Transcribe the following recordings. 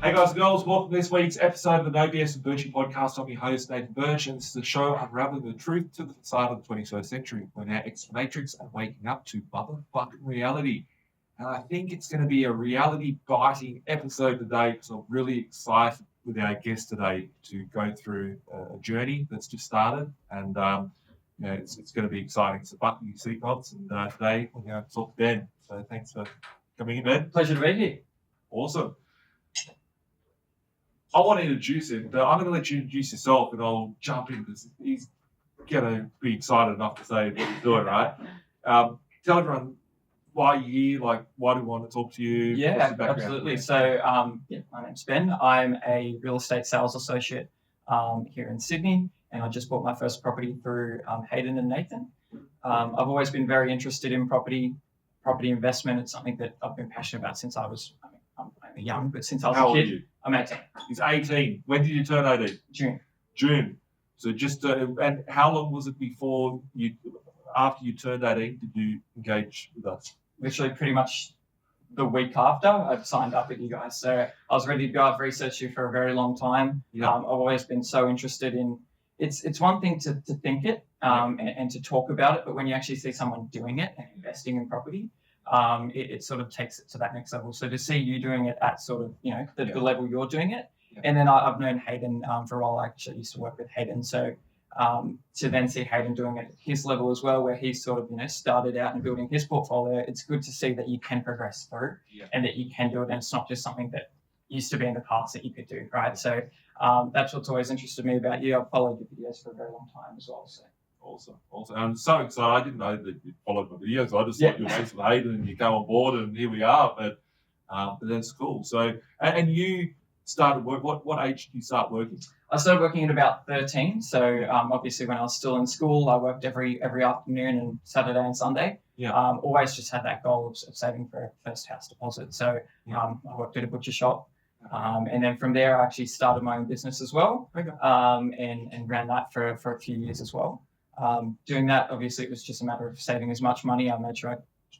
Hey guys and girls, welcome to this week's episode of the No BS With Birchy podcast. I'm your host, Nathan Birch, and this is the show unraveling the truth to the facade of the 21st century. We're now ex-matrix and waking up to motherfucking reality. And I think it's going to be a reality-biting episode today because I'm really excited with our guest today to go through a journey that's just started. And it's going to be exciting. So buckle your seatbelts, and today we're going to talk to Ben. So thanks for coming in, Ben. Pleasure to be here. Awesome. I want to introduce him, but I'm going to let you introduce yourself and I'll jump in because he's going to be excited enough to say what he's doing, right? Tell everyone why you're here, like why do we want to talk to you? Yeah, absolutely. So my name's Ben. I'm a real estate sales associate here in Sydney, and I just bought my first property through Hayden and Nathan. I've always been very interested in property investment. It's something that I've been passionate about since I was, I'm young, but since I was How a old kid. are you? I'm 18. He's 18. When did you turn 18? June. So just, and how long was it after you turned 18, did you engage with us? Literally pretty much the week after I've signed up with you guys. So I was ready to go. I've researched you for a very long time. Yeah. I've always been so interested in, it's one thing to think it and to talk about it, but when you actually see someone doing it and investing in property, it sort of takes it to that next level. So to see you doing it at sort of, the level you're doing it. Yeah. And then I've known Hayden for a while. I actually used to work with Hayden. So to then see Hayden doing it at his level as well, where he's sort of, started out and building his portfolio, it's good to see that you can progress through and that you can do it. And it's not just something that used to be in the past that you could do, right? So that's what's always interested me about you. I've followed your videos for a very long time as well. So. Awesome. I'm so excited. I didn't know that you followed my videos. I just thought you were with Hayden and you came on board and here we are. But that's cool. So, and you started work. What age did you start working? I started working at about 13. So obviously when I was still in school, I worked every afternoon and Saturday and Sunday. Yeah. Always just had that goal of saving for a first house deposit. So I worked at a butcher shop. And then from there, I actually started my own business as well. Okay. And ran that for a few years as well. Doing that, obviously, it was just a matter of saving as much money. I made sure I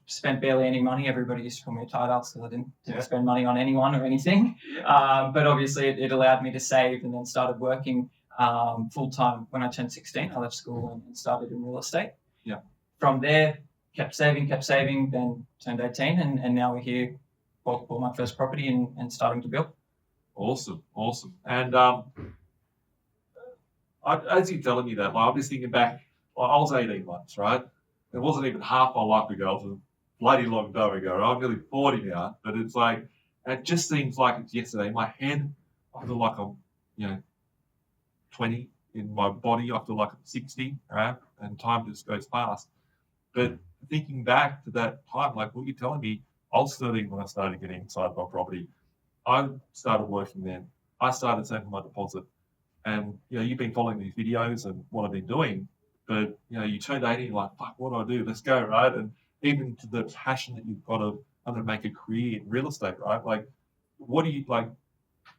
spent barely any money. Everybody used to call me a tight ass because I didn't spend money on anyone or anything. But obviously, it allowed me to save and then started working full-time when I turned 16. I left school and started in real estate. Yeah. From there, kept saving, then turned 18, and now we're here, bought my first property and starting to build. Awesome. And as you're telling me that, I'm just thinking back, I was 18 months, right? It wasn't even half my life ago. It was a bloody long time ago. Right? I'm nearly 40 now, but it's like, it just seems like it's yesterday. In my head, I feel like I'm, 20. In my body, I feel like I'm 60, right? And time just goes fast. But thinking back to that time, like what you're telling me, I was 13 when I started getting inside my property. I started working then. I started saving my deposit. And, you've been following these videos and what I've been doing, but, you turned 18, you're like, fuck, what do I do? Let's go, right? And even to the passion that you've got of, I'm going to make a career in real estate, right? Like, what do you, like,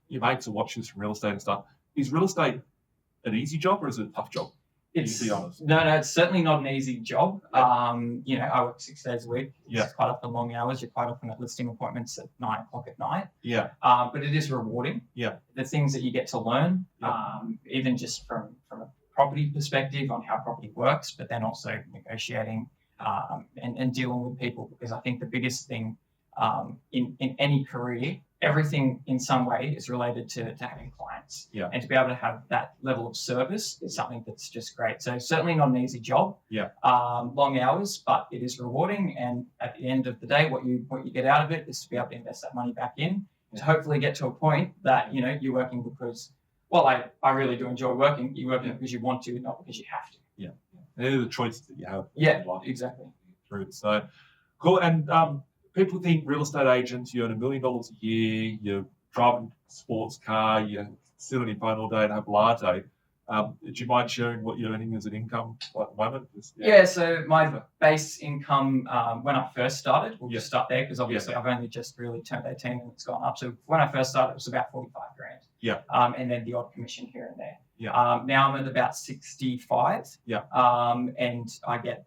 your mates are watching this from real estate and stuff. Is real estate an easy job or is it a tough job? To be honest. No, it's certainly not an easy job. Yeah. I work 6 days a week. It's quite often long hours. You're quite often at listing appointments at 9 o'clock at night. Yeah. But it is rewarding. Yeah. The things that you get to learn, even just from a property perspective on how property works, but then also negotiating and dealing with people, because I think the biggest thing in any career, everything in some way is related to having clients. Yeah. And to be able to have that level of service is something that's just great. So certainly not an easy job. Yeah. Long hours, but it is rewarding. And at the end of the day, what you get out of it is to be able to invest that money back in to hopefully get to a point that, you're working because, well, I really do enjoy working. You're working because you want to, not because you have to. Yeah. They're the choices that you have. Yeah, exactly. So cool. And people think real estate agents, you earn $1 million a year, you're driving a sports car, you sit on your phone all day and have a latte. Do you mind sharing what you're earning as an income at the moment? So my base income when I first started, we'll just start there because obviously I've only just really turned 18 and it's gone up. So when I first started, it was about 45 grand. Yeah. And then the odd commission here and there. Yeah. Now I'm at about 65. Yeah. And I get,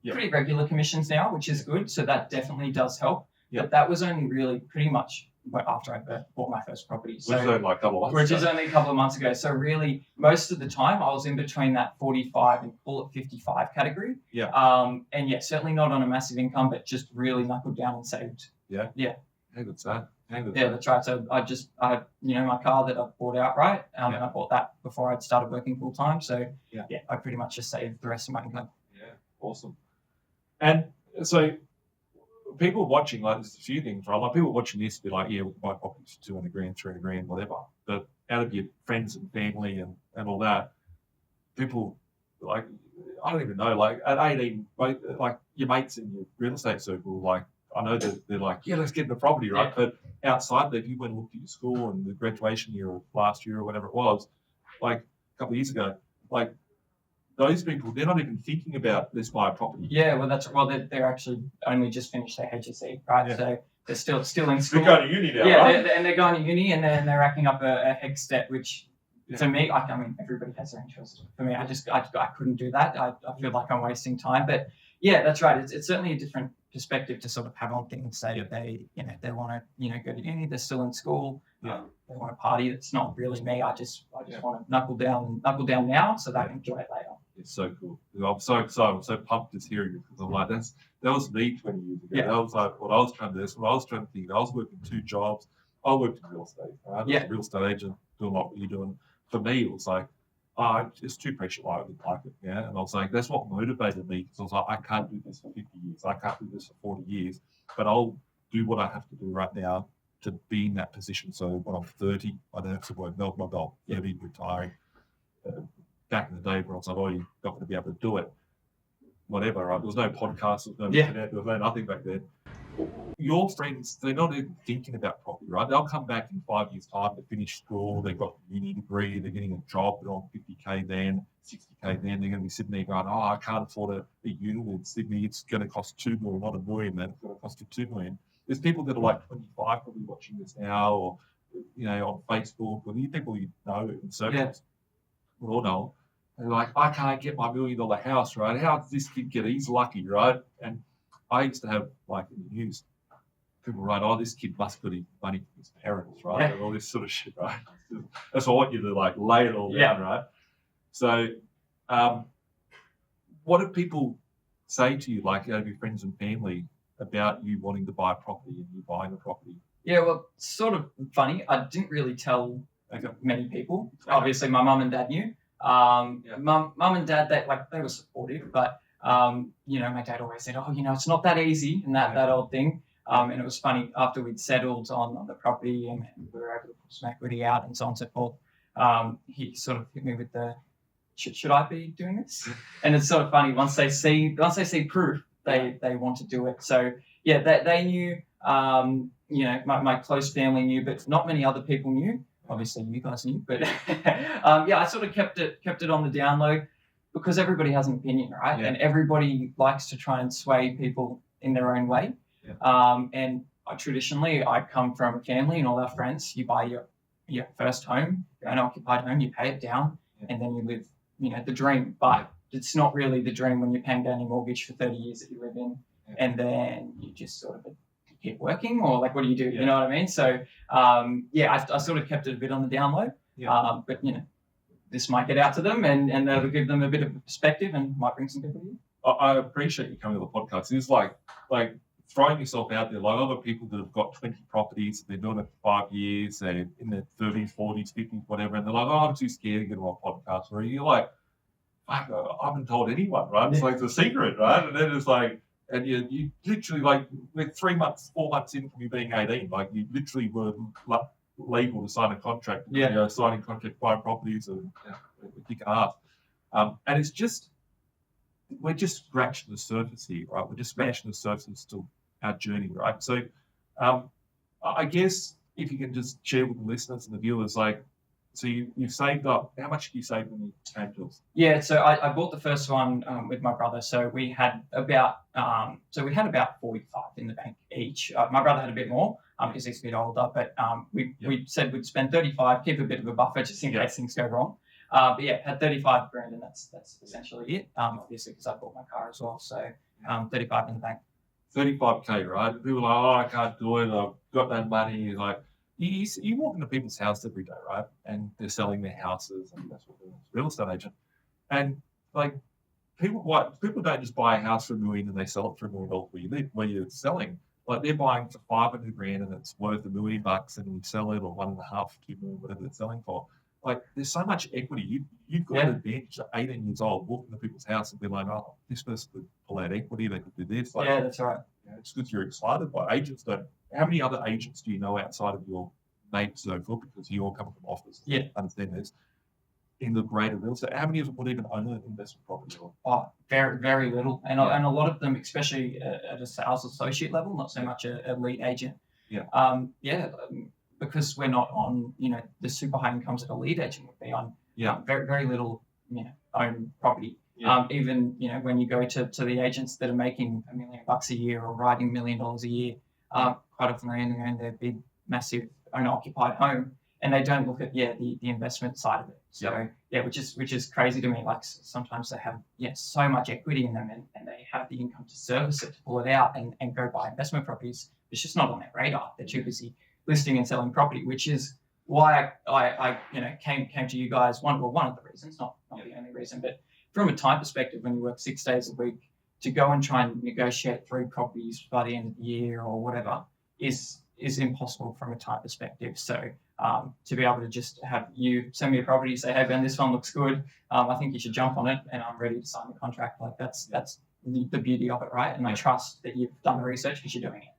pretty regular commissions now, which is good. So that definitely does help. Yeah. But that was only really pretty much after I bought my first property. Which is only like a couple of months Which is ago. only a couple of months ago. So really, most of the time, I was in between that 45 and call it 55 category. Yeah. And yeah, certainly not on a massive income, but just really knuckled down and saved. Yeah. Yeah. How good's that? Yeah, that's right. So I my car that I bought outright, and I bought that before I'd started working full time. So yeah, I pretty much just saved the rest of my income. Yeah, awesome. And so people watching, like, there's a few things, right? Like, people watching this be like, yeah, we can buy properties for 200 grand, 300 grand, whatever. But out of your friends and family and all that, people, like, I don't even know, like, at 18, like, your mates in your real estate circle, like, I know that they're like, yeah, let's get in the property, right? Yeah. But outside that, if you went and looked at your school and the graduation year or last year or whatever it was, like a couple of years ago, like, those people, they're not even thinking about let's buy a property. Yeah, well, they're actually only just finished their HSC, right? Yeah. So they're still in school. They're going to uni now, Yeah, right? they're going to uni and they're racking up a HECS debt, which for me, I mean, everybody has their interest. For me, I couldn't do that. I feel like I'm wasting time. But yeah, that's right. It's certainly a different perspective to sort of have on things. Say that they want to go to uni, they're still in school. Yeah. They want to party. That's not really me. I just want to knuckle down now so that I can enjoy it later. It's so cool. I'm so excited. I'm so pumped to hear you because I'm like, that was me 20 years ago. Yeah. That was like what I was trying to do. That's what I was trying to think. I was working 2 jobs. I worked in real estate. Right? I was a real estate agent doing what you're doing. For me, it was like, it's too pressure. I didn't like it. Yeah. And I was like, that's what motivated me because I was like, I can't do this for 50 years. I can't do this for 40 years. But I'll do what I have to do right now to be in that position. So when I'm 30, I don't have to work milk my belt, 30, retiring. Back in the day where I was like, oh, you're not going to be able to do it. Whatever, right? There was no podcast, there was no internet, there was no nothing back then. Your friends, they're not even thinking about property, right? They'll come back in 5 years' time, they finish school, they've got a uni degree, they're getting a job, they're on 50K then, 60K then, they're going to be sitting there going, oh, I can't afford a unit in Sydney, it's going to cost $2 million, not $1 million, man, it's going to cost you $2 million. There's people that are like 25 probably watching this now, or, on Facebook, or these people you know in circles. We all know. They're like, I can't get my $1 million house, right? How does this kid get it? He's lucky, right? And I used to have, like, in the news, people write, oh, this kid must put his money from his parents, right? Yeah. And all this sort of shit, right? That's why I want you to, like, lay it all down, right? So, what do people say to you, like, out of your friends and family, about you wanting to buy a property and you buying a property? Yeah, well, sort of funny. I didn't really tell many people. Obviously, my mum and dad knew. Mum and dad, they were supportive, but my dad always said, oh, it's not that easy and that old thing. And it was funny after we'd settled on the property and we were able to put some equity out and so on and so forth. He sort of hit me with the, should I be doing this? And it's sort of funny once they see proof, they want to do it. So yeah, they knew. My close family knew, but not many other people knew. Obviously, you guys knew, but I sort of kept it on the down low because everybody has an opinion, right? Yeah. And everybody likes to try and sway people in their own way. Yeah. And traditionally, I come from a family and all our friends. You buy your first home, your unoccupied home, you pay it down, and then you live, the dream. But it's not really the dream when you're paying down your mortgage for 30 years that you live in, and then you just sort of keep working, or like, what do you do? You know what I mean? So, I sort of kept it a bit on the down low. Yeah. But this might get out to them, and that'll give them a bit of a perspective, and might bring some people in. I appreciate you coming to the podcast. It's like throwing yourself out there. Like other people that have got 20 properties, they're doing it for 5 years, they're in their 30s, 40s, 50s, whatever, and they're like, oh, I'm too scared to get on a podcast. Or you're like, fuck, I haven't told anyone, right? It's like it's a secret, right? And then it's like, and you literally, like, we're 3 months, 4 months in from you being 18, like you literally were legal to sign a contract. Signing contract, buying properties, and kick ass. And it's just, we're just scratching the surface here, right? We're just scratching the surface to our journey, right? So, I guess if you can just share with the listeners and the viewers, like, so you've saved up. How much did you save when you came to us? Yeah, so I bought the first one with my brother. So we had about 45 in the bank each. My brother had a bit more because he's a bit older, but we said we'd spend 35, keep a bit of a buffer just in case things go wrong. But had 35 grand, and that's essentially it. Obviously because I bought my car as well, so 35 in the bank. 35K, right? People are like, oh, I can't do it. I've got no money. Like, you walk into people's house every day, right? And they're selling their houses, and that's what they're doing, real estate agent. And like, people don't just buy a house for $1 million and they sell it for $1 million where you live, where you're selling. Like, they're buying for 500 grand and it's worth $1 million and you sell it, or 1.5, 2 million, whatever they're selling for. Like, there's so much equity. You've got an advantage at 18 years old, walking to people's house and be like, oh, this person could pull out equity, they could do this. Like, Yeah, that's right. it's because you're excited by agents. Don't. How many other agents do you know outside of your mates, so forth, because you all come from office? Yeah. Understand this. In the greater real estate, how many of them would even own an investment property? Oh, very, very little. And a lot of them, especially at a sales associate level, not so much a lead agent. Because we're not on, the super high incomes that a lead agent would be on. Very, very little, own property. Even, when you go to the agents that are making $1 million a year or writing $1 million a year, quite often they only own their big, massive owner-occupied home, and they don't look at the investment side of it. So which is crazy to me. Like, sometimes they have so much equity in them, and they have the income to service it, to pull it out, and go buy investment properties. It's just not on their radar. They're too busy listing and selling property, which is why I came to you guys. One of the reasons, not the only reason, but from a time perspective, when you work 6 days a week, to go and try and negotiate 3 properties by the end of the year or whatever is impossible from a time perspective. So to be able to just have you send me a property, say, hey Ben, this one looks good, I think you should jump on it, and I'm ready to sign the contract. Like, that's the beauty of it, right? And I trust that you've done the research because you're doing it.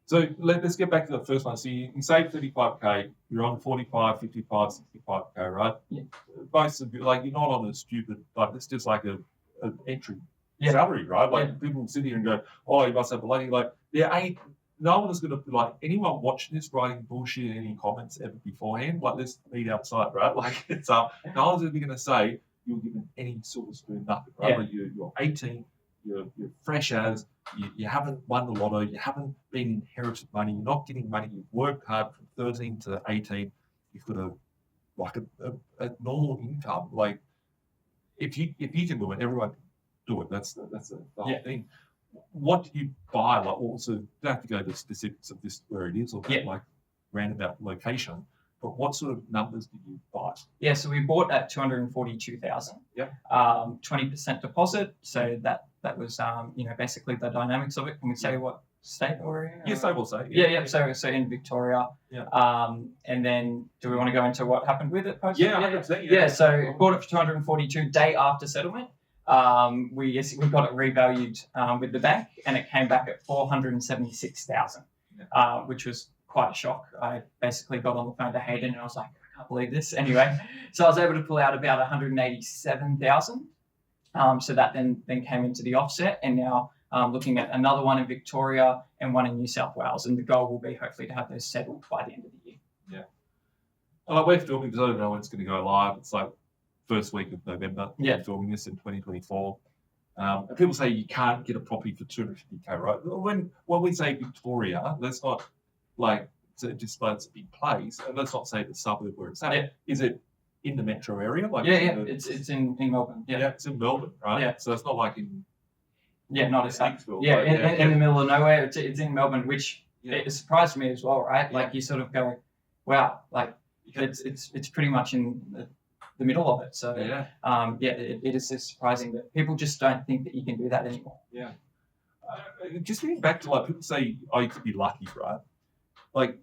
So let's get back to the first one. So you can save 35K, you're on 45, 55, 65K, right? Yeah. Most of you, like, you're not on a stupid, like, it's just like an entry salary, right? Like, people sit here and go, oh, you must have a lady. Like, there ain't, no one is going to, like, anyone watching this writing bullshit in any comments ever beforehand. Like, let's meet outside, right? Like, it's no one's ever going to say you're given any silver spoon, nothing, right? Like, you're 18, you're fresh as, you haven't won the lotto, you haven't been inherited money, you're not getting money, you've worked hard from 13 to 18, you've got a normal income. Like, if you can do it, everyone can do it. That's the whole thing. What do you buy? Like, also, you don't have to go to the specifics of this where it is, or like roundabout location, but what sort of numbers did you buy? Yeah, so we bought at 242,000. 20% deposit. So that was basically the dynamics of it. Can we say what state we're in? Yes, I will say. So in Victoria. And then do we want to go into what happened with it? So bought it for 242 day after settlement. We got it revalued with the bank, and it came back at 476,000, which was quite a shock. I basically got on the phone to Hayden, and I was like, I can't believe this. Anyway, so I was able to pull out about 187,000. So that then came into the offset, and now looking at another one in Victoria and one in New South Wales, and the goal will be hopefully to have those settled by the end of the year. We're filming because I don't know when it's going to go live. It's like first week of November. We're filming this in 2024. And people say you can't get a property for 250K, right? When we say Victoria, let's not like just like it's a big place, and let's not say the suburb where it's at. Is it in the metro area? Like it's in Melbourne. It's in Melbourne, right? So it's not like in not as Hicksville. In the middle of nowhere. It's in Melbourne, which it surprised me as well, right? Like, you sort of go, wow, like it's pretty much in the middle of it. So it is just surprising that people just don't think that you can do that anymore. Just getting back to, like, people say, oh, you could be lucky, right? Like,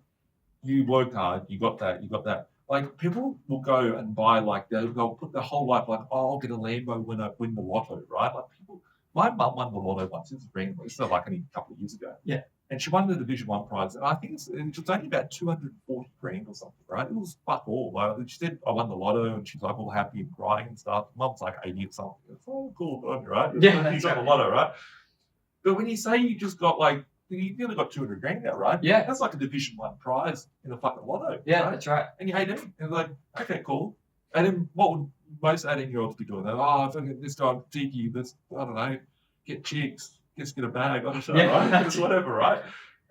you worked hard, you got that. Like, people will go and buy, like, they'll put their whole life, like, oh, I'll get a Lambo when I win the lotto, right? Like, my mum won the lotto once. It was randomly, so like only a couple of years ago. And she won the Division 1 prize, and I think it was only about 240 grand or something, right? It was fuck all. Like, she said, I won the lotto, and she's like all happy and crying and stuff. Mum's like 80 or something. It's all cool, right? You got the lotto, right? But when you say you just got, like, you nearly got 200 grand now, right? That's like a Division 1 prize in a fucking lotto. Right? That's right. And you're 18. And like, okay, cool. And then what would most 18-year-olds be doing? They're, oh, if I get this guy tiki, this, I don't know, get chicks, just get a bag, I don't know, right? Just whatever, right?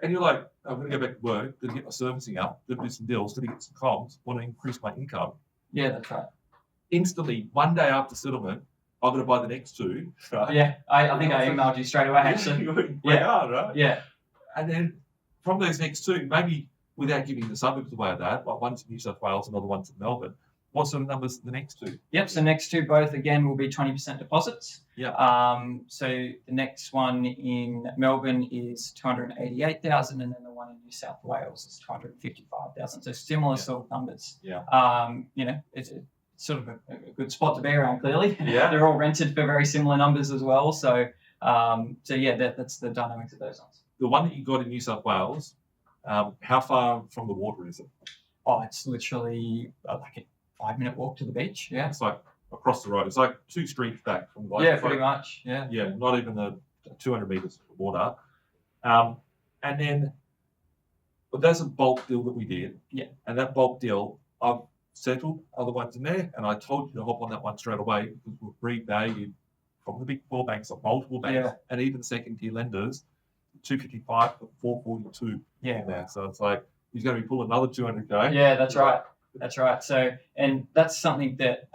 And you're like, I'm going to go back to work, going to get my servicing up, going to do some deals, going to get some comms, want to increase my income. That's right. Instantly, one day after settlement, I'm going to buy the next two. Right? Yeah, I think I emailed you straight away, actually. We are, right? Yeah. And then from those next two, maybe without giving the suburbs away of that, like one's in New South Wales, another one's in Melbourne. What sort of numbers are the next two? Yep. So next two both again will be 20% deposits. Yeah. So the next one in Melbourne is 288,000, and then the one in New South Wales is 255,000. So similar sort of numbers. Yeah. It's sort of a good spot to be around. Clearly. Yeah. They're all rented for very similar numbers as well. So that's the dynamics of those ones. The one that you got in New South Wales, how far from the water is it? Oh, it's literally like a 5-minute walk to the beach. Yeah. It's like across the road. It's like 2 streets back from the Yeah, pretty much. Yeah. Yeah, not even the 200 meters of water. And then, but that's a bulk deal that we did. Yeah. And that bulk deal, I've settled other ones in there, and I told you to hop on that one straight away because we're revalued from the big 4 banks, or multiple banks, and even second-tier lenders, 255 to 442. Yeah. Now. So it's like he's going to be pulling another 200k. Yeah, that's right. That's right. So, and that's something that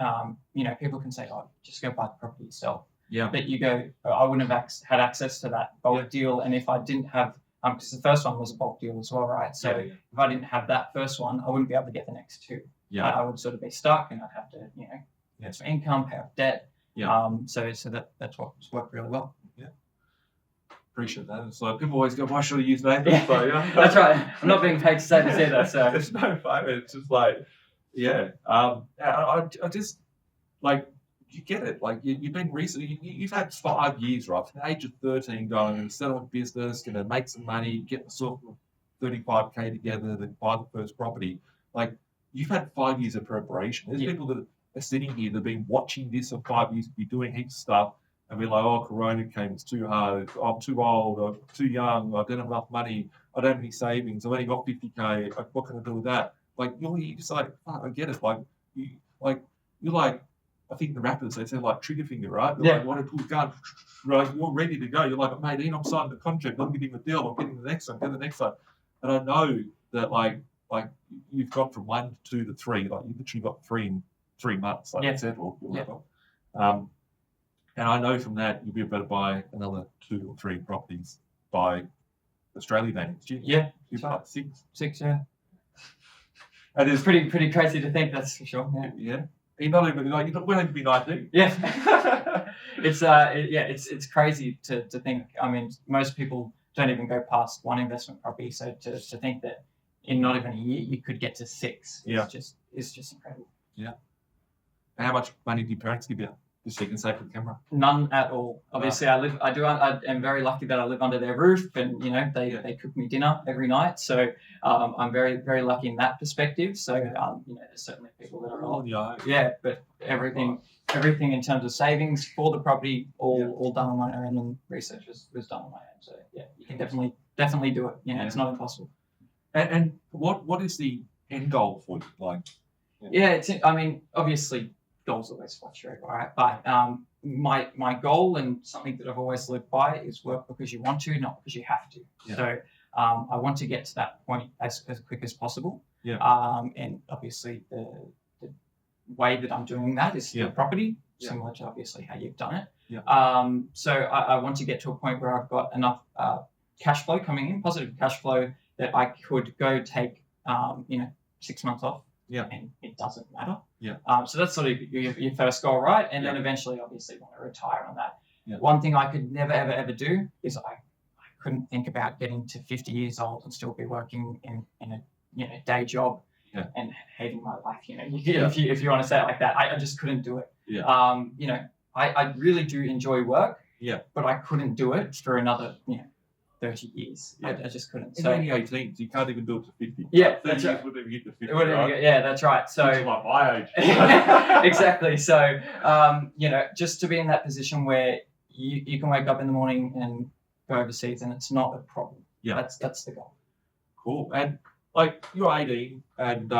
people can say, "Oh, just go buy the property yourself." Yeah. But you go, I wouldn't have had access to that bulk deal, and if I didn't have, because the first one was a bulk deal as well, right? So if I didn't have that first one, I wouldn't be able to get the next two. Yeah. I would sort of be stuck, and I'd have to, get some income, pay off debt. Yeah. So that's what's worked really well. Yeah. Appreciate that. It's like people always go, "Why should I use Nathan?" Yeah. So, yeah. That's right. I'm not being paid to say this either. So there's no fun. It's just like, yeah. I just like you get it. Like you've been recently. You've had 5 years, right? From the age of 13, going and set up a business, going to make some money, get myself 35k together, then buy the first property. Like you've had 5 years of preparation. There's people that are sitting here that've been watching this for 5 years, be doing heaps of stuff. And be like, oh, Corona came, it's too hard, I'm too old, I'm too young, I don't have enough money, I don't have any savings, I've only got 50k, what can I do with that? Like, you're just like, fuck, I get it. You're like, I think the rappers, they say like trigger finger, right? They're like, want to pull the gun, right? You're ready to go. You're like, mate, I'm signing the contract, I'm getting the deal, I'm getting the next one, get the next one. And I know that like you've got from 1 to 2 to 3, like you literally got 3 in 3 months, like settled. And I know from that you'll be able to buy another 2 or 3 properties by Australian names. Yeah, you bought 6. 6, yeah. And it's pretty crazy to think, that's for sure. Yeah. You're not even like you won't even be 19. Yeah. It's crazy to think. I mean, most people don't even go past 1 investment property. So to think that in not even a year you could get to 6 is just incredible. Yeah. And how much money do your parents give you? Just so you can say for the camera. None at all. Obviously, I am very lucky that I live under their roof, and they cook me dinner every night. So I'm very, very lucky in that perspective. So there's certainly people that are but everything in terms of savings for the property, all done on my own, and research was done on my own. So you can definitely do it. It's not impossible. And what is the end goal for you? Like, Obviously, goals always fluctuate, right? But my goal, and something that I've always lived by, is work because you want to, not because you have to. Yeah. So I want to get to that point as quick as possible. Yeah. And obviously the way that I'm doing that is through property, similar to obviously how you've done it. Yeah. So I want to get to a point where I've got enough cash flow coming in, positive cash flow, that I could go take 6 months off. Yeah. And it doesn't matter. Yeah. So that's sort of your first goal, right? And then eventually, obviously, want to retire on that. Yeah. One thing I could never, ever, ever do is I couldn't think about getting to 50 years old and still be working in a day job and hating my life. If you want to say it like that, I just couldn't do it. Yeah. I really do enjoy work. Yeah. But I couldn't do it for another 30 years. Yeah. I just couldn't. It's only 18, so you can't even do it to 50. Yeah, 30 that's years right. wouldn't even get to 50. Yeah, that's right. So it's like my age. exactly. So just to be in that position where you can wake up in the morning and go overseas, and it's not a problem. Yeah, that's the goal. Cool. And like you're 18, and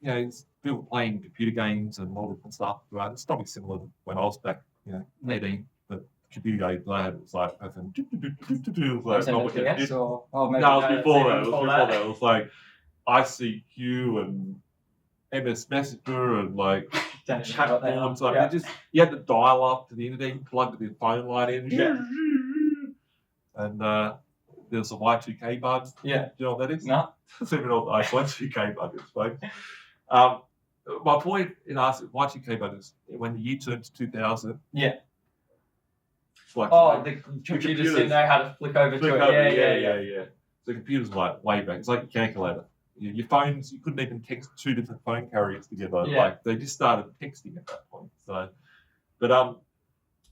it's people playing computer games and all different stuff. Right? It's probably similar to when I was back, 18. Computer games I had, it was like, I think, it was like, No, it was before that. It was like ICQ and MS Messenger and like Don't know chat what they are. boards. Like Yeah. you had to dial up to the internet, you plugged the phone line in. Yeah. And there's a Y2K bug. Yeah. Do you know what that is? No. That's even all the Y2K bug is, folks. My point in asking Y2K bug is when the year turns 2000. Yeah. It's like The computers didn't know how to flick over to it. Yeah. So computers like way back. It's like a calculator. Your phones, you couldn't even text two different phone carriers together. Yeah. Like they just started texting at that point. So, but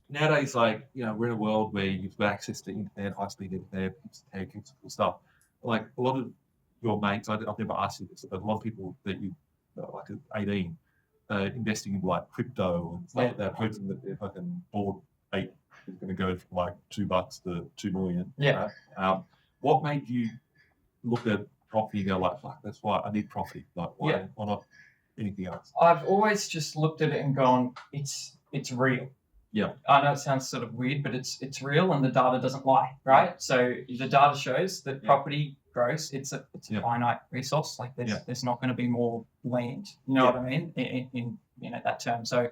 nowadays, like we're in a world where you've got access to internet, high-speed internet, stuff. Like a lot of your mates, I've never asked you this, but a lot of people that you like at 18, investing in like crypto and stuff like that, hoping that their fucking board eight is going to go from like $2 to 2 million. Yeah. Right? What made you look at property and go like, fuck, that's why I need property. Like, why not anything else? I've always just looked at it and gone, it's real. Yeah. I know it sounds sort of weird, but it's real and the data doesn't lie, right? So the data shows that property grows. It's a finite resource. Like there's not going to be more land. You know what I mean? In that term. So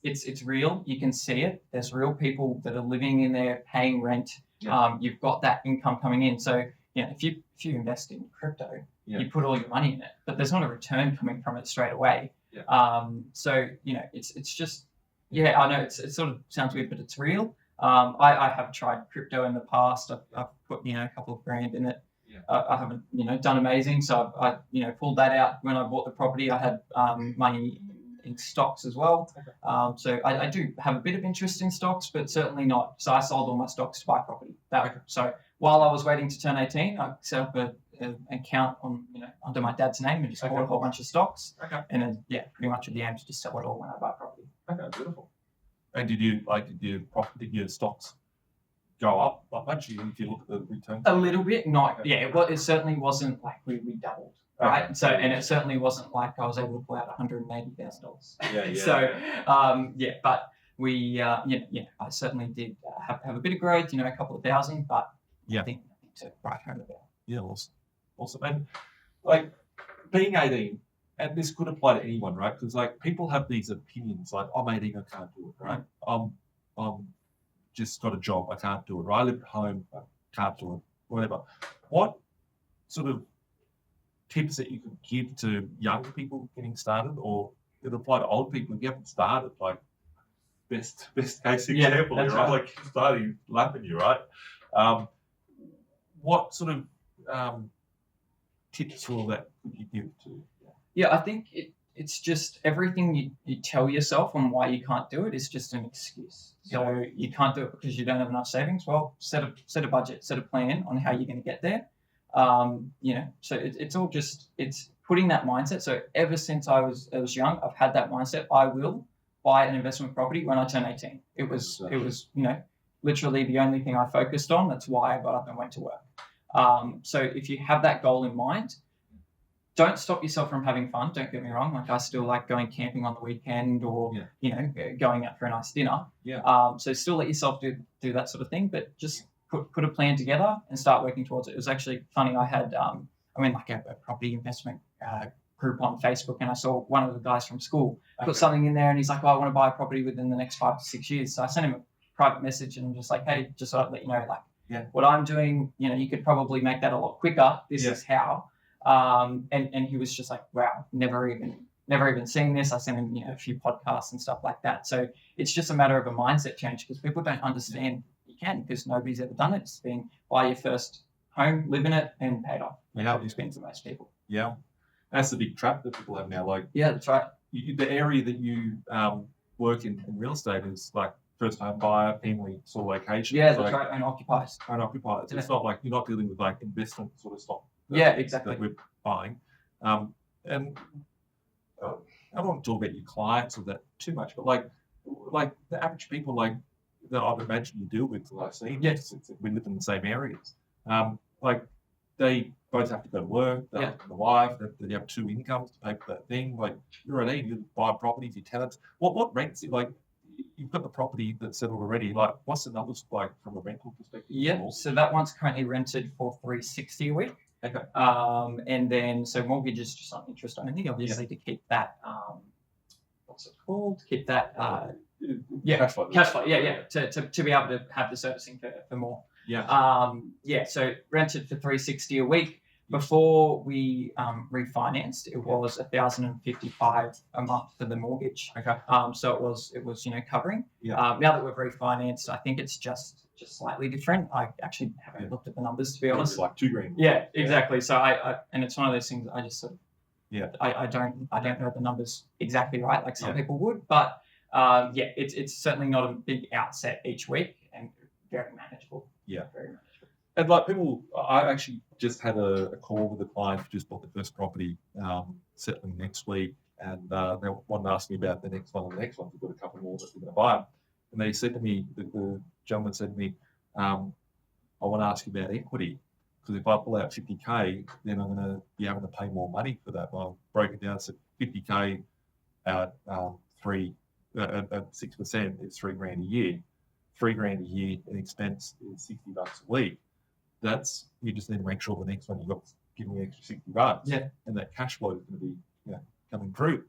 it's real. You can see it. There's real people that are living in there paying rent. Yeah. You've got that income coming in. So if you invest in crypto, you put all your money in it, but there's not a return coming from it straight away. Yeah. So it's just. Yeah, I know it sort of sounds weird, but it's real. I have tried crypto in the past. I've put a couple of grand in it. Yeah. I haven't done amazing. So I pulled that out when I bought the property. I had money in stocks as well. Okay. So I do have a bit of interest in stocks, but certainly not. So I sold all my stocks to buy property. So while I was waiting to turn 18, I set up an account on under my dad's name and just bought a whole bunch of stocks. Okay. And then pretty much at the aim to just sell it all when I buy property. Okay, beautiful. And did your stocks go up that much? If you look at the returns? A little bit, not it certainly wasn't like we doubled, right? Okay. So and it certainly wasn't like I was able to pull out $180,000. Yeah. So but we I certainly did have a bit of growth, a couple of thousand, but nothing to write home about. Yeah, awesome. And like being 18. And this could apply to anyone, right? Because like people have these opinions, like I'm 18, I can't do it, right? I'm just got a job, I can't do it. Or I live at home, I can't do it, whatever. What sort of tips that you could give to young people getting started, or it apply to old people if you haven't started? Like best case example, right? Like starting lapping you, right? What sort of tips for all that could you give to? Yeah, I think it's just everything you tell yourself on why you can't do it is just an excuse. So you can't do it because you don't have enough savings. Well, set a budget, set a plan on how you're going to get there. So it's all just it's putting that mindset. So ever since I was young, I've had that mindset. I will buy an investment property when I turn 18. It was literally the only thing I focused on. That's why I got up and went to work. So if you have that goal in mind. Don't stop yourself from having fun. Don't get me wrong. Like I still like going camping on the weekend or, going out for a nice dinner. Yeah. So still let yourself do that sort of thing, but just put a plan together and start working towards it. It was actually funny. I had, like a property investment group on Facebook, and I saw one of the guys from school put something in there, and he's like, I want to buy a property within the next 5 to 6 years. So I sent him a private message and I'm just like, hey, just so I let you know, what I'm doing, you could probably make that a lot quicker. This is how. And he was just like, wow, never even seen this. I sent him a few podcasts and stuff like that. So it's just a matter of a mindset change because people don't understand you can because nobody's ever done it. It's been buy your first home, live in it, and pay it off. It's been for most people. Yeah, that's the big trap that people have now. Like that's right. The area that you work in real estate is like first home buyer, family sort of location. Yeah, that's right. Owner occupiers. It's not like you're not dealing with like investment sort of stock. Exactly. That we're buying. And I don't want to talk about your clients or that too much, but like the average people like that I've imagined you deal with that I've seen. Yes, we live in the same areas. Like they both have to go to work. They have the wife. They have two incomes to pay for that thing. Like you're an you buy properties, your tenants. What rents? Like you've got the property that's settled already. Like what's the numbers like from a rental perspective? Yeah, so that one's currently rented for $360 a week. Okay. And then so mortgage is just on interest only, obviously to keep that what's it called? Keep that. Cash flow. Cash flow. Yeah. To be able to have the servicing for more. Yeah. So rented for $360 a week. Before we refinanced, it was $1,055 a month for the mortgage. Okay. So it was covering. Yeah. Now that we've refinanced, I think it's just slightly different. I actually haven't looked at the numbers, to be honest. Like $2,000. Yeah, exactly. So I and it's one of those things I just sort of I don't know the numbers exactly right like some people would, but it's certainly not a big outset each week and very manageable. Yeah. Very manageable. And like people, I actually just had a call with a client who just bought the first property, settling next week, and they wanted to ask me about the next one and the next one. We've got a couple more that we're going to buy. And they said to me, the gentleman said to me, I want to ask you about equity, because if I pull out 50K, then I'm going to be able to pay more money for that. Well, I broke it down, so 50K at 6% is $3,000 a year. $3,000 a year in expense is $60 a week. That's, you just need to make sure the next one you've got giving you extra $60. Yeah. And that cash flow is going to be coming through.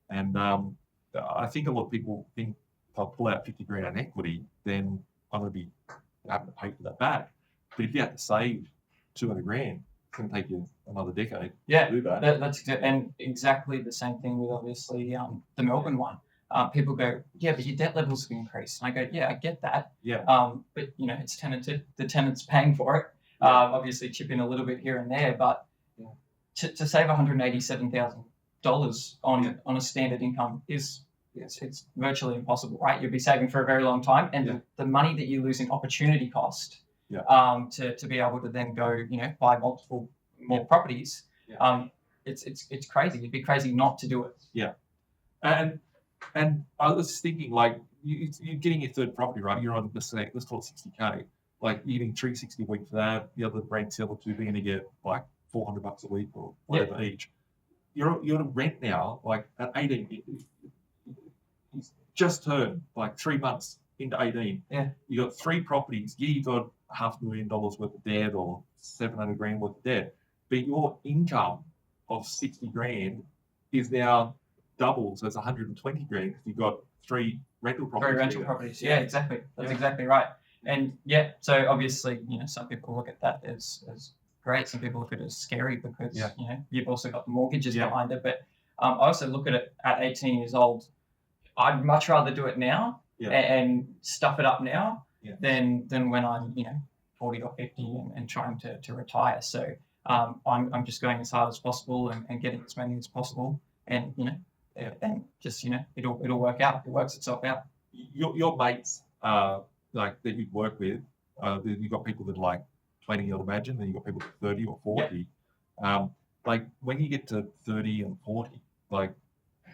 And I think a lot of people think if I pull out 50 grand in equity, then I'm going to be having to pay for that back. But if you have to save 200 grand, it's going to take you another decade to do that. That's and exactly the same thing with obviously the Melbourne one. People go, yeah, but your debt levels have increased. And I go, yeah, I get that. Yeah. But it's tenanted. The tenant's paying for it. Obviously chip in a little bit here and there, but to save $187,000 on a standard income is it's virtually impossible, right? You'll be saving for a very long time, and the money that you lose in opportunity cost to be able to then go buy multiple more properties, it's crazy. It'd be crazy not to do it. Yeah. And I was thinking, like, you're getting your third property, right? You're on, let's call it 60K. Like, you're getting $360 a week for that. The other rent's the other two, they're going to get like $400 a week or whatever each. You're on rent now, like at 18. He's just turned like 3 months into 18. Yeah. You got 3 properties. Yeah, you got $500,000 worth of debt or 700 grand worth of debt, but your income of 60 grand is now double, so it's 120 grand because you've got 3 rental properties. 3 rental properties. Yeah, exactly. That's exactly right. And so obviously, some people look at that as great. Some people look at it as scary because you've also got the mortgages behind it. But I also look at it at 18 years old. I'd much rather do it now and stuff it up now than when I'm 40 or 50 and trying to retire. So I'm just going as hard as possible and getting as many as possible, and and just it'll work out. It works itself out. Your mates like that you work with, you've got people that are like 20, I'd imagine, then you've got people that are 30 or 40. Like when you get to 30 and 40, like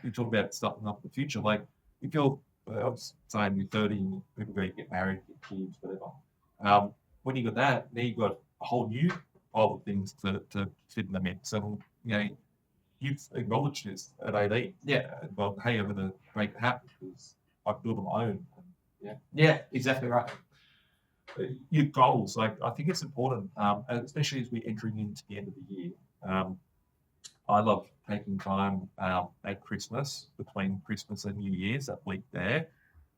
you talk about starting up the future, like if you're, I was saying you're 30 and people go get married, get kids, whatever. When you got that, now you've got a whole new pile of things to fit in the mix. So, you've acknowledged this at 18. Yeah. Well, hey, I'm going to make it happen because I built on my own. Yeah, exactly right. Your goals, like I think it's important, especially as we're entering into the end of the year. I love taking time at Christmas, between Christmas and New Year's, that week there,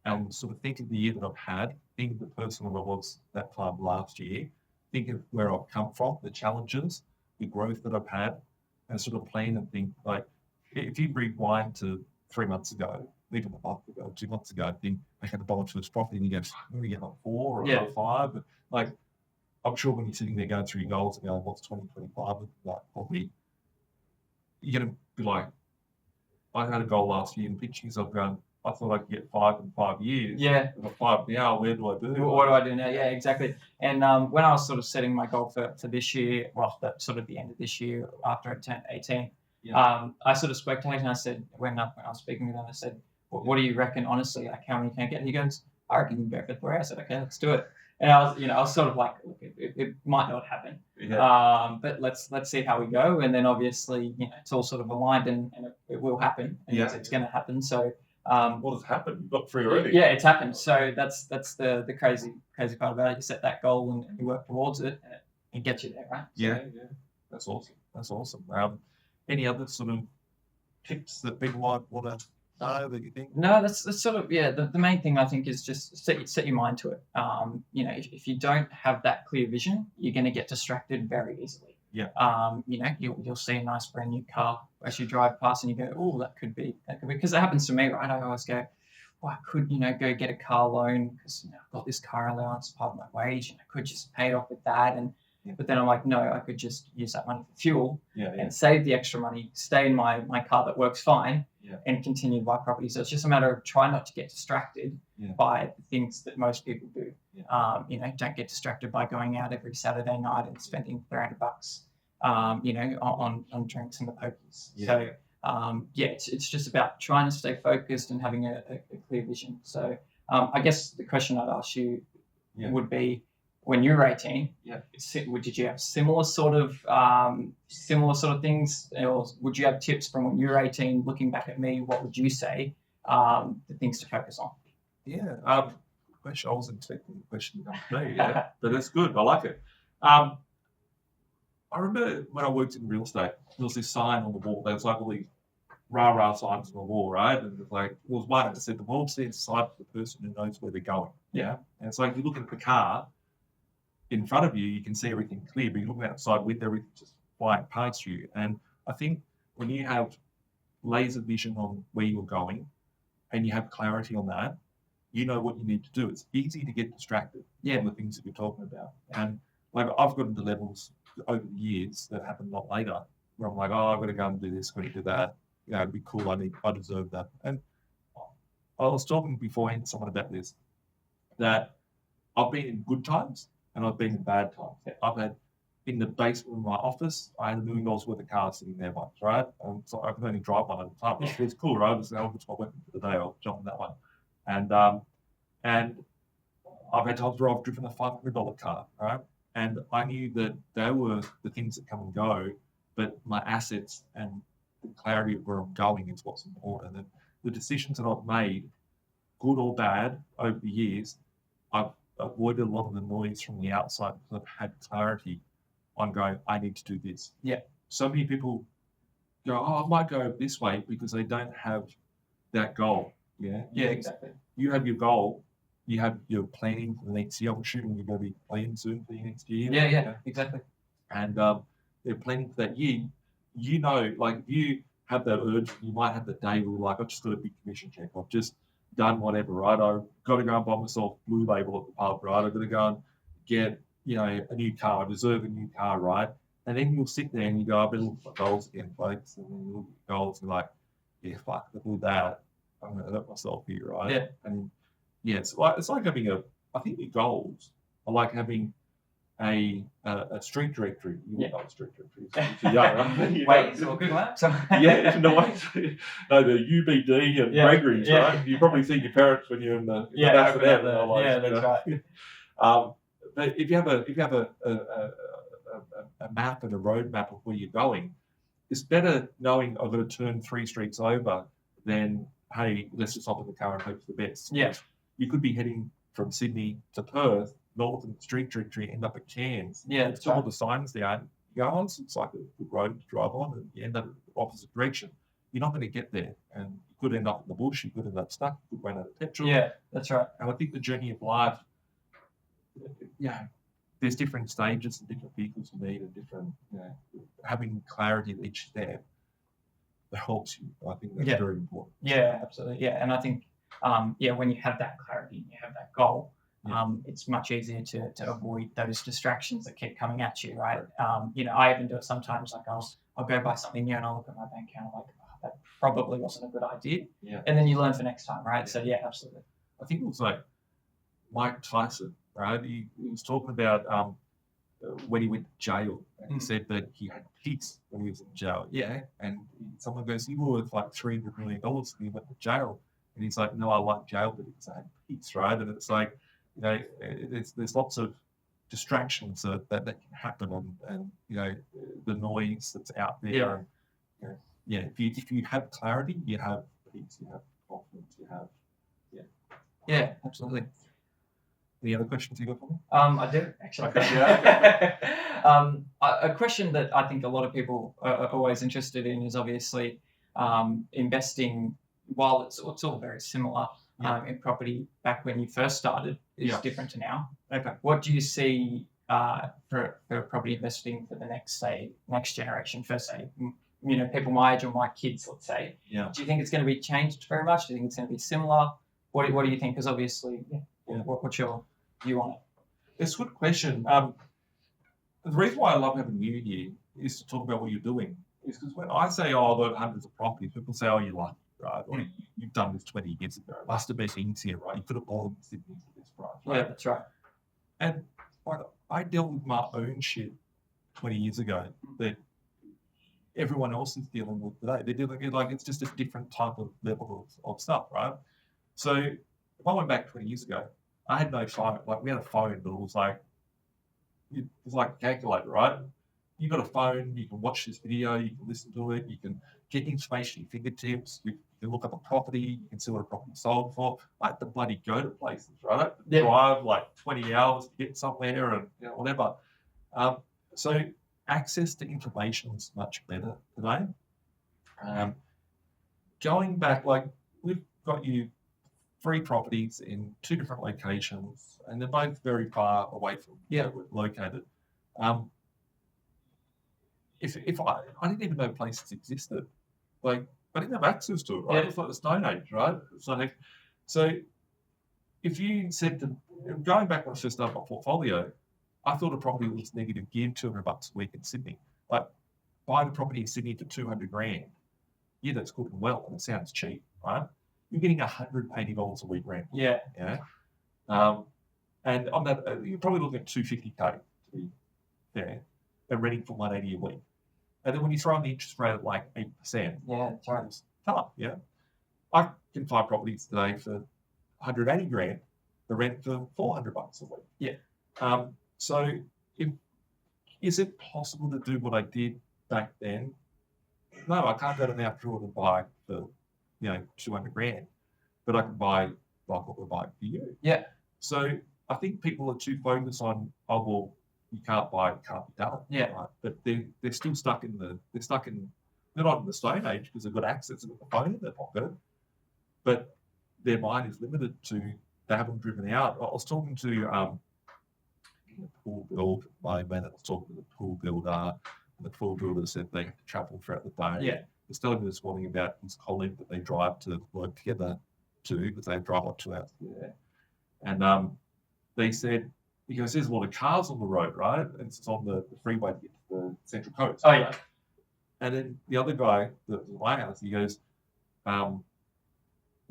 and sort of think of the year that I've had, think of the person that I was that time last year, think of where I've come from, the challenges, the growth that I've had, and sort of plan and think, like, if you rewind to 3 months ago, even a month ago, 2 months ago, think I had to buy into this property, and you go, I'm going to get like 4 or 5. But like, I'm sure when you're sitting there going through your goals and going, what's 2025? Like, probably you're going to be like, I had a goal last year and picturing yourself going, I thought I could get 5 in 5 years. Yeah. I've got 5 now, where do I do? What do I do now? Yeah, exactly. And when I was sort of setting my goal for this year, well, that sort of the end of this year after I turned 18, I sort of spoke to him and I said, when I was speaking with him, I said, what do you reckon, honestly, like how many can I get? And he goes, I reckon you can go for 3. I said, okay, let's do it. And I was sort of like, look, it might not happen, but let's see how we go. And then obviously, it's all sort of aligned, and it will happen. And it's going to happen. So, what has happened? You've got 3 already. Yeah, it's happened. So that's the crazy part about it. You set that goal and you work towards it, and it gets you there, right? Yeah. That's awesome. Any other sort of tips that people might want to that you think? No, that's sort of The main thing I think is just set your mind to it. If you don't have that clear vision, you're going to get distracted very easily. Yeah. You'll see a nice brand new car as you drive past, and you go, "Oh, that could be," because it happens to me, right? I always go, "Oh, I could, go get a car loan because I've got this car allowance part of my wage, and I could just pay it off with that." But then I'm like, no, I could just use that money for fuel and save the extra money, stay in my car that works fine, and continue to buy property. So it's just a matter of trying not to get distracted by the things that most people do. Don't get distracted by going out every Saturday night and spending $300, on drinks and the pokies. So it's just about trying to stay focused and having a clear vision. So I guess the question I'd ask you would be, when you were 18, did you have similar sort of things, or would you have tips from when you were 18? Looking back at me, what would you say the things to focus on? Question. I wasn't expecting the question to come to me, but that's good. I like it. I remember when I worked in real estate, there was this sign on the wall. There was like all these rah signs on the wall, right? And it was one that said, "The world stands aside for the person who knows where they're going." Yeah. And it's like, if you look at the car in front of you, you can see everything clear, but you're looking outside with everything just flying past you. And I think when you have laser vision on where you're going and you have clarity on that, you know what you need to do. It's easy to get distracted from the things that you're talking about. And like, I've gotten to levels over the years that happen a lot later where I'm like, oh, I've got to go and do this, I've got to do that. It'd be cool. I deserve that. And I was talking beforehand to someone about this, that I've been in good times and I've been in bad times. I've had, in the basement of my office, I had $1 million worth of cars sitting there once, right? So I could only drive one at a time. It's cool, right? It's my weapon for the day. I'll jump on that one. And I've had times where I've driven a $500 car, right? And I knew that they were the things that come and go, but my assets and the clarity of where I'm going is what's important. And the decisions that I've made, good or bad, over the years, I've avoided a lot of the noise from the outside because I've had clarity on going, I need to do this. Yeah. So many people go, oh, I might go this way because they don't have that goal. Yeah. Yeah, exactly. You have your goal. You have your planning for the next year. I'm assuming you're going to be planning soon for the next year. Yeah, exactly. And they're planning for that year. Like, if you have that urge, you might have the day where like, I've just got a big commission check. I've just done whatever, right? I've got to go and buy myself Blue Label at the pub, right? I've got to go and get, a new car. I deserve a new car, right? And then you'll sit there and you go, I've been looking for goals again, folks. And then you look at goals and you're like, yeah, fuck, I do that. I'm going to hurt myself here, right? Yeah. And it's like having I think your goals are like having a street directory. You know what a street directory is. Yeah, right? Waze or Google Maps? No, the UBD and Gregory's, right? You probably see your parents when you're in the that's right. But if you have a map and a road map of where you're going, it's better knowing I've got to turn 3 streets over than, hey, let's just hop in the car and hope for the best. Yeah. You could be heading from Sydney to Perth, northern street directory, end up at Cairns. Yeah, it's all the signs there. You go, it's like a good road to drive on, and you end up in the opposite direction. You're not going to get there, and you could end up in the bush. You could end up stuck. You could run out of petrol. Yeah, that's right. And I think the journey of life, there's different stages and different vehicles you need, and different, having clarity at each step that helps you. I think that's very important. Yeah, absolutely. Yeah, and I think, when you have that clarity and you have that goal, it's much easier to avoid those distractions that keep coming at you, right? I even do it sometimes. Like I'll go buy something new and I'll look at my bank account, like, oh, that probably wasn't a good idea. Yeah. And then you learn for next time, right? So yeah, absolutely. I think it was like Mike Tyson, right? He was talking about when he went to jail, and he said that he had peace when he was in jail. Yeah. And someone goes, you were worth like $300 million when you went to jail. And he's like, no, I like jail because I had peace, right? And it's like, there's lots of distractions that can happen, and the noise that's out there. Yeah. If you have clarity, you have peace, you have confidence, you have. Yeah, absolutely. Any other questions you got for me? I do actually. Okay. A question that I think a lot of people are always interested in is obviously investing while it's all very similar in property back when you first started, it's different to now. Okay. What do you see for property investing for the next generation? First, say, people my age or my kids, let's say. Yeah. Do you think it's going to be changed very much? Do you think it's going to be similar? What do you think? Because obviously, what's your view on it? It's a good question. The reason why I love having you here is to talk about what you're doing. Is because when I say, oh, I've got hundreds of properties, people say, oh, you're lucky, right? Or you've done this 20 years ago. It must have been easier, right? You could have bought Sydney for this price, right? Yeah, that's right. And like, I dealt with my own shit 20 years ago that everyone else is dealing with today. They're dealing with, like, it's just a different type of level of stuff, right? So if I went back 20 years ago, I had no phone. Like, we had a phone, but it was like a calculator, right? You've got a phone, you can watch this video, you can listen to it, you can get information at your fingertips, you can look up a property, you can see what a property sold for. I had to bloody go to places, right? Drive like 20 hours to get somewhere and whatever. So access to information is much better today. Going back, like, we've got you 3 properties in 2 different locations, and they're both very far away from where we're located. If I didn't even know places existed, like, I didn't have access to it, right? It was like the Stone Age, right? So if you said going back when I first started my portfolio, I thought a property was negative geared $200 a week in Sydney. Like, buying a property in Sydney for $200,000, that's good and well, and it sounds cheap, right? You're getting $180 a week rent. Yeah. And on that, you're probably looking at $250K to be fair, and renting for $180 a week. And then when you throw in the interest rate at like 8%, that's right. It's tough. I can find properties today for $180,000, the rent for $400 a week. So is it possible to do what I did back then? No, I can't go to now and buy for $200,000, but I can buy like what we're buying for you. Yeah. So I think people are too focused on, oh, well, you can't buy it, can't be done. Yeah. Right? But they're still stuck in they're not in the Stone Age because they've got access to the phone in their pocket, but their mind is limited to, they haven't driven out. I was talking to a pool build, I was talking to the pool builder, and the pool builder said they have to travel throughout the day. Yeah. He's telling me this morning about his colleague that they drive to work together because they drive like 2 hours there. And they said, because there's a lot of cars on the road, right? And it's on the freeway to get to the Central Coast. Oh, yeah. And then the other guy that was in my house, he goes, the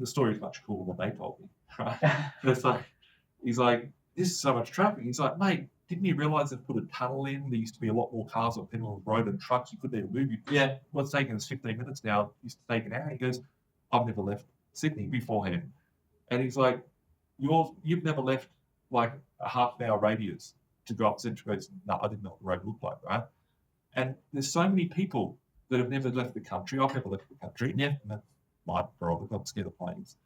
story is much cooler than they told me, right? It's like, he's like, this is so much traffic. He's like, mate, didn't you realize they've put a tunnel in? There used to be a lot more cars on Penrith Road and trucks. You couldn't even move. What's taking us 15 minutes now used to take an hour. He goes, I've never left Sydney beforehand. And he's like, you've never left like a half an hour radius to go up Central Coast. No, I didn't know what the road looked like, right? And there's so many people that have never left the country. I've never left the country. And that's my prerogative. I'm scared of planes.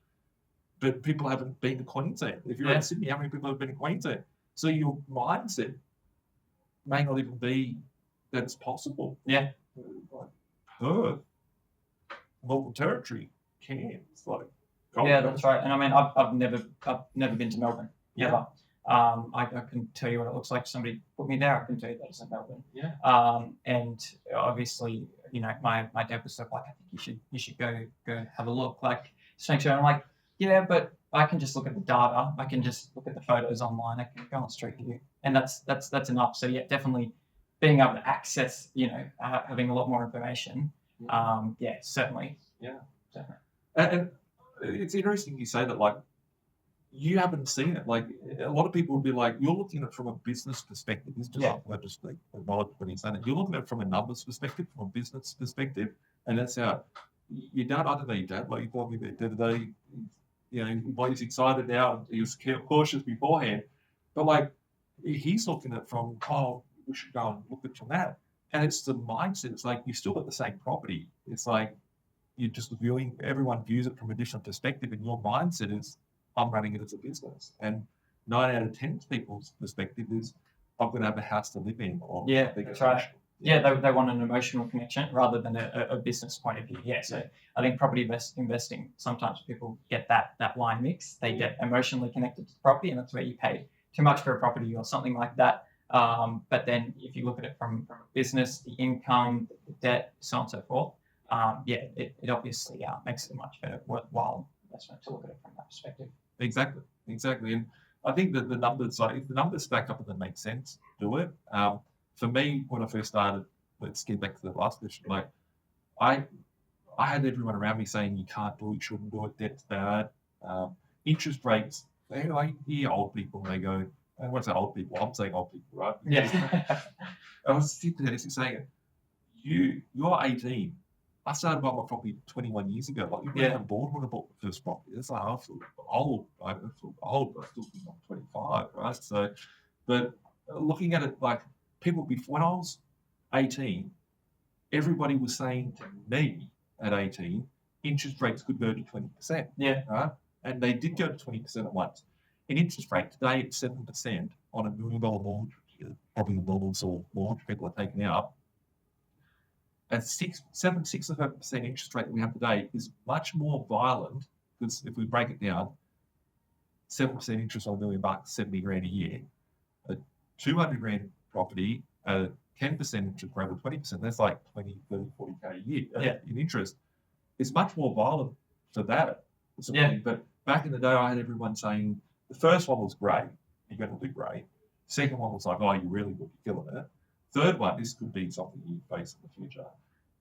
But people haven't been to Queensland. If you're in Sydney, how many people have been to Queensland? So your mindset may not even be that it's possible. Yeah. Like Perth, Northern Territory, Cairns, like. That's right. And I mean, I've never been to Melbourne. Ever. I can tell you what it looks like. Somebody put me there. I can tell you that it's in Melbourne. And obviously, my dad was like, I think you should go have a look. Like, just make sure. I'm like, yeah, but I can just look at the data. I can just look at the photos online. I can go on Street View, and that's enough. So yeah, definitely being able to access, having a lot more information. Certainly. Yeah. Definitely. And it's interesting you say that, like, you haven't seen it. Like, a lot of people would be like, you're looking at it from a business perspective. It's just like, just like acknowledge when he's saying it. You're looking at it from a numbers perspective, from a business perspective, and that's how your dad, I don't know your dad, like you told me the other day, he's excited now, he was cautious beforehand, but like, he's looking at it from, oh, we should go and look at it from that. And it's the mindset. It's like, you still got the same property. It's like, you're just viewing, everyone views it from a different perspective, and your mindset is, I'm running it as a business. And 9 out of 10 people's perspective is, I'm going to have a house to live in. Or that's right. they want an emotional connection rather than a business point of view. Yeah, so I think property investing, sometimes people get that line mix. They get emotionally connected to the property, and that's where you pay too much for a property or something like that. But then if you look at it from a business, the income, the debt, so on and so forth, it obviously makes it a much better worthwhile investment to look at it from that perspective. Exactly. And I think that the numbers, like if the numbers stack up and they make sense, do it. For me, when I first started, let's get back to the last question. Like I had everyone around me saying you can't do it, you shouldn't do it, debt's bad. Interest rates, they like hear old people, they go, I don't want to say old people, I'm saying old people, right? Yeah. I was sitting there saying, you're 18. I started buying my property 21 years ago. Like, you weren't born when I bought the first property. It's like, I feel old. I feel old, but I still think I'm 25, right? So, but looking at it, like, people before, when I was 18, everybody was saying to me at 18, interest rates could go to 20%. Yeah. Right? And they did go to 20% at once. And interest rate today at 7% on $1 million mortgage, probably the normal or mortgage people are taking out. At 6.5% interest rate that we have today is much more violent, because if we break it down, 7% interest on $1 million, $70,000 a year. A 200 grand property at 10% interest rate or 20%, that's like 20, 30, 40K a year in interest. It's much more violent for that. But back in the day, I had everyone saying, the first one was great, you're going to do great. Second one was like, oh, you're really good, you're killing it. Third one, this could be something you face in the future.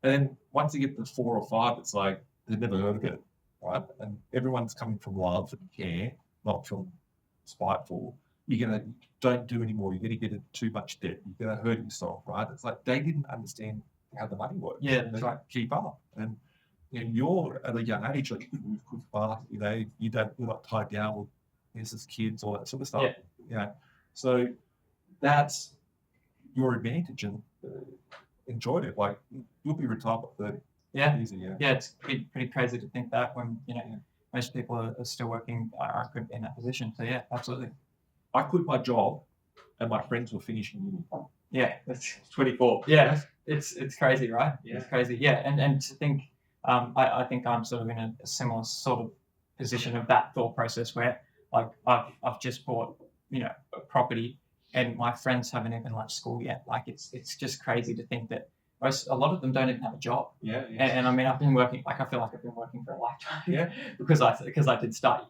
And then once you get to 4 or 5, it's like, they've never heard of it, right? And everyone's coming from love and care, not from spiteful. Don't do anymore. You're going to get into too much debt. You're going to hurt yourself, right? It's like they didn't understand how the money works. Yeah, they that's right. Keep up. And you're at a young age, like you can move quick, fast. You're not tied down with business kids, all that sort of stuff. So that's your advantage, and enjoyed it. Like you'll be retired at 30. Easy, yeah. It's pretty crazy to think that when most people are still working, I could be in that position. So yeah, absolutely. I quit my job, and my friends were finishing uni. Yeah, that's 24. Yeah, it's crazy, right? Yeah. It's crazy. Yeah, and to think, I think I'm sort of in a similar sort of position of that thought process where like I've just bought a property, and my friends haven't even left school yet. Like it's just crazy to think that a lot of them don't even have a job. Yeah. And I mean, I've been working. Like I feel like I've been working for a lifetime. Yeah. because I did start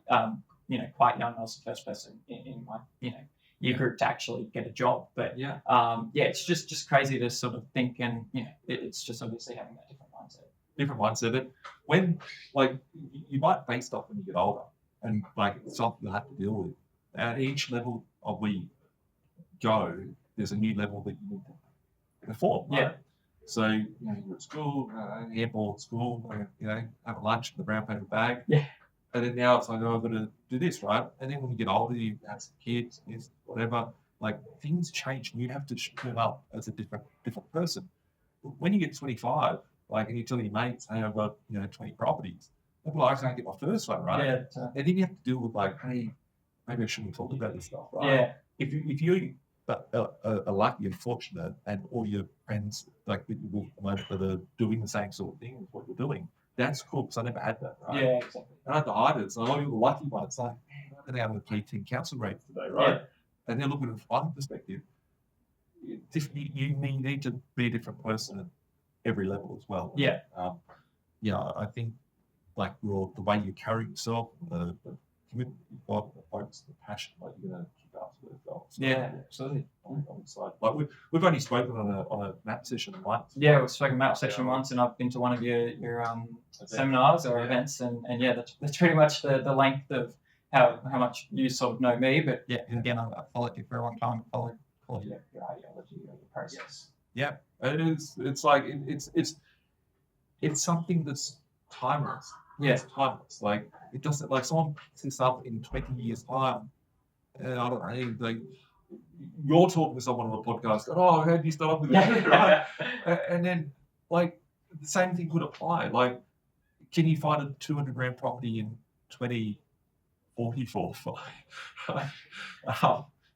quite young. I was the first person in my year group to actually get a job. But it's just crazy to sort of think, and it's just obviously having that different mindset. But when like you might face stuff when you get older, and like it's something you'll have to deal with. At each level of where you go, there's a new level that you need to perform. Right? Yeah. So you're at school, handball at school, have a lunch in the brown paper bag. Yeah. And then now it's like, oh, I've got to do this, right? And then when you get older, you have some kids, whatever. Like things change, and you have to turn up as a different person. When you get 25, like, and you tell your mates, hey, I've got 20 properties. They're like, I can't get my first one, right? Yeah. And then you have to deal with like, hey, maybe I shouldn't talk about this stuff, right? Yeah. If you are lucky and fortunate, and all your friends like that are doing the same sort of thing as what you're doing, that's cool, because I never had that, right? Yeah, exactly. And I had to hide it. So you're the lucky one. It's like, man, I'm going to play 10 council rates today, right? Yeah. And then looking at it from one perspective, you need to be a different person at every level as well. Yeah. I think like the way you carry yourself, the commitment you've got, the focus, the passion, like you're going to keep up to those goals. So, yeah, absolutely. I'm excited. Like we've only spoken on a map session once. Yeah, we've spoken map session once, and I've been to one of your seminars or events, and that's pretty much the length of how much you sort of know me. But again, I've followed you for a long time. Followed your ideology, your process. Yeah, it is. It's like it's something that's timeless. Yeah, it's timeless. Like it doesn't, like someone picks this up in 20 years time, and I don't know, like you're talking to someone on a podcast, and, oh, how did you start off with that? Right? And then like the same thing could apply. Like, can you find a 200 grand property in 2044?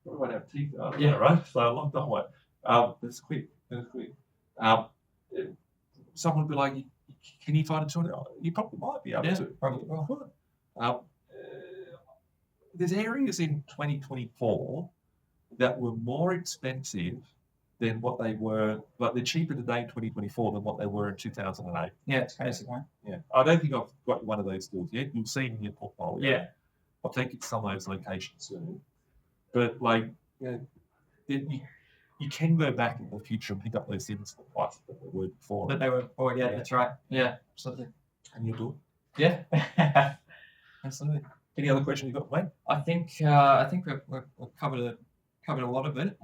We won't have teeth. Right. So a long time away. That's quick. Someone would be like, can you find a 200? You probably might be able to. Probably will. There's areas in 2024 that were more expensive than what they were, but they're cheaper today in 2024 than what they were in 2008. Yeah, it's crazy, right? Yeah, I don't think I've got one of those deals yet. You'll see in your portfolio. Yeah. I'll take it to some of those locations soon. But like, you can go back in the future and pick up those things for the price that they were before. That they were. Oh, yeah, that's right. Yeah, absolutely. And you do Yeah, it. Absolutely. Any other questions you got, Wayne? I think we've covered a lot of it.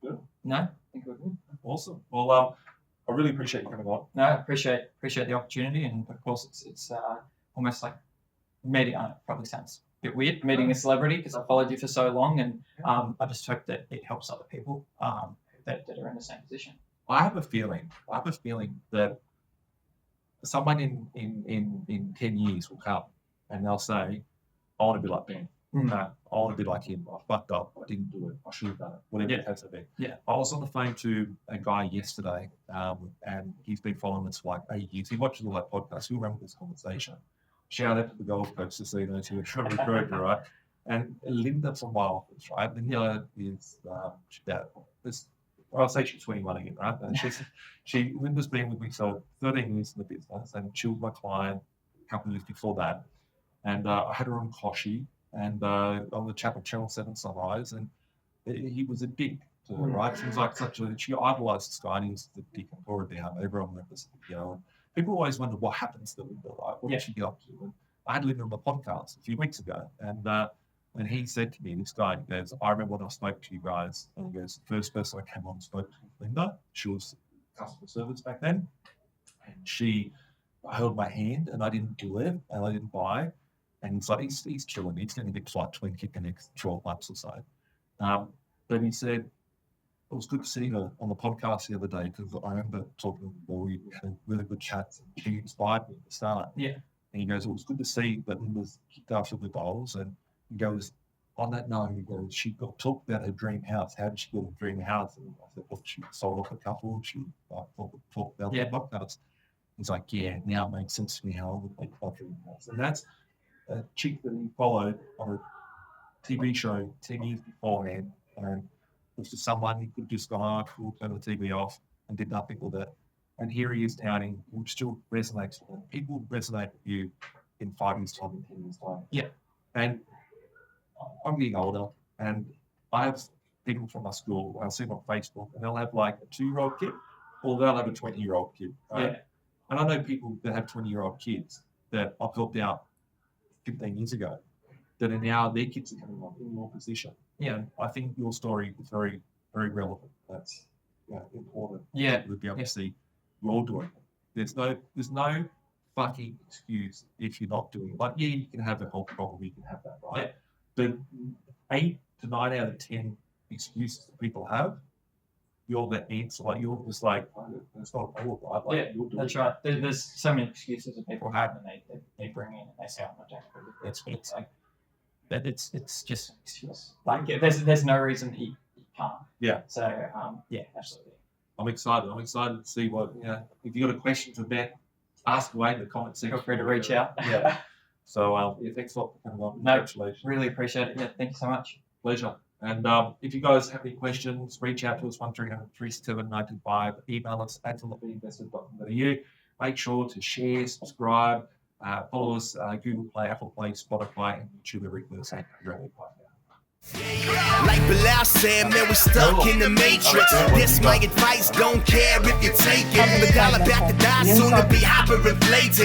Good. No, I think we're good. Awesome. Well, I really appreciate you coming on. No, I appreciate the opportunity, and of course, it's almost like meeting. It probably sounds a bit weird meeting a celebrity because I followed you for so long, and I just hope that it helps other people that are in the same position. I have a feeling that someone in 10 years will come and they'll say, I want to be like Ben. I want to be like him. I fucked up. I didn't do it. I should have done it. Whatever it has to be. Yeah. I was on the phone to a guy yesterday, and he's been following us for like 8 years. He watches all that podcast. He'll remember this conversation. Shout out to the Gold Coast Casino to a recruiter, right? And Linda from my office, right? Linda is I'll say she's 21 again, right? And Linda's been with me for 13 years in the business, and she was my client a couple of years before that. And I had her on Koshi and on the Channel 7 Sunrise, and he was a dick to her, right? She was like she idolized this guy, and he was the dick and tore her down. Everyone remembers the video. And people always wonder what happens to Linda, like, what did she get up to? And I had Linda on the podcast a few weeks ago, and he said to me, this guy, he goes, I remember when I spoke to you guys, and he goes, the first person I came on and spoke to was Linda. She was customer service back then, and I held my hand, and I didn't do it, and I didn't buy. And he's like, he's killing me. He's going to get like 20 in the next 12 months or so. But he said, it was good to see her on the podcast the other day because I remember talking to her, we had a really good chat. She inspired me at the start. Yeah. And he goes, it was good to see that Linda's kicked after the goals. And he goes, on that note, he goes, she got talked about her dream house. How did she get a dream house? And I said, well, she sold off a couple. She talked about the podcast. He's like, yeah, now it makes sense to me how I would make my dream house. And that's a chick that he followed on a TV show 10 years beforehand, and it was just someone he could just go, cool, turn the TV off, and did nothing with it. And here he is touting, which still resonates with him. People resonate with you in 5 years' time, in 10 years' time. Yeah. And I'm getting older, and I have people from my school, I'll see them on Facebook, and they'll have like a 2-year-old kid, or they'll have a 20-year-old kid. Right? Yeah. And I know people that have 20-year-old kids that I've helped out 15 years ago that are now, their kids are coming on in your position. Yeah. And I think your story is very, very relevant. That's important. Yeah. To be able to see you're doing it. There's no fucking excuse if you're not doing it. Like, yeah, you can have a health problem, you can have that, right? Yeah. But 8 to 9 out of 10 excuses that people have, you're that answer. Like, you're just like, it's not a problem, right? Like, yeah, that's right. There's so many excuses that people have, and they bring in and they say, I'm not doing it. It's like that. It's just an excuse. Like, there's no reason that you can't. Yeah. So yeah, absolutely. I'm excited. I'm excited to see what, if you got a question for Ben, ask away in the comment section. Feel free to reach out. Yeah. So thanks a lot for coming on. Congratulations. Really appreciate it. Yeah, thank you so much. Pleasure. And if you guys have any questions, reach out to us 1300-367-925. Email us at B.Invested.com.au. Make sure to share, subscribe, follow us Google Play, Apple Play, Spotify, and YouTube every Thursday. Like Bilal said, man, we stuck in the matrix. This my advice, don't care if you take it. The dollar back to die, soon to be hyperinflated.